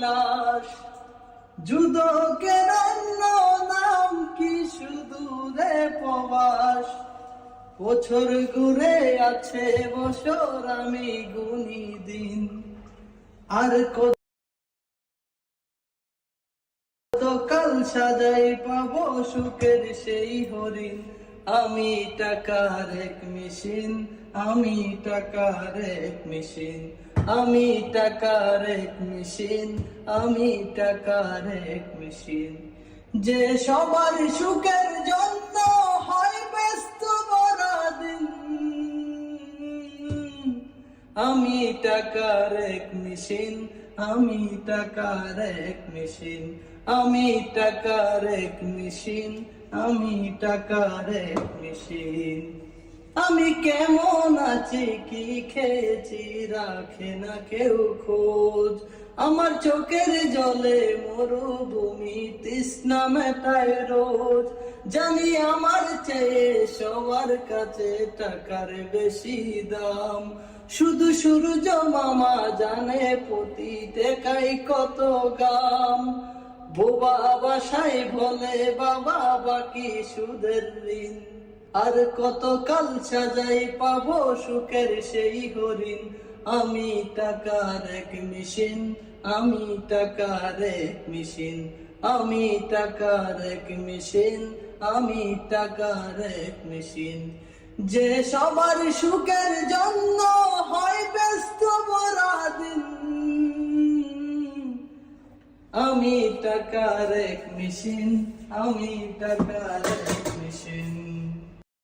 বিলাস। যুদকের অন্য নাম কি শুধু রে প্রবাস। বছর ঘুরে আছে বছর আমি গুনি দিন, আর কতকাল সাজাই পাবো সুখের সেই হরিণ। আমি টাকার এক মেশিন, আমি টাকার এক মেশিন, আমি টাকার এক মেশিন, আমি টাকার এক মেশিন। যে সবার সুখের জন্য হয় ব্যস্ত সারাদিন। আমি টাকার এক মেশিন, আমি টাকার এক মেশিন, আমি টাকার এক মেশিন, আমি টাকার এক মেশিন। আমি কেমন আছি কি খেয়েছি রাখে না কেউ খোঁজ। আমার চোখের জলে মরুভূমি তৃষ্ণা মেটায় রোজ। জানি আমার চেয়ে সবার কাছে টাকার বেশি দাম। শুধু সূর্য মামা জানে প্রতি টাকায় কত গাম। বোবা বাসায় বলে বাবা বাকি সুদের ঋণ, আর কতকাল সাজাই পাবো সুখের সেই হরিণ। আমি টাকার এক মেশিন, আমি টাকার এক মেশিন, আমি টাকার এক মেশিন, আমি টাকার এক মেশিন। যে সবার সুখের জন্য হয় ব্যস্ত সারাদিন। আমি টাকার এক মেশিন, আমি টাকার এক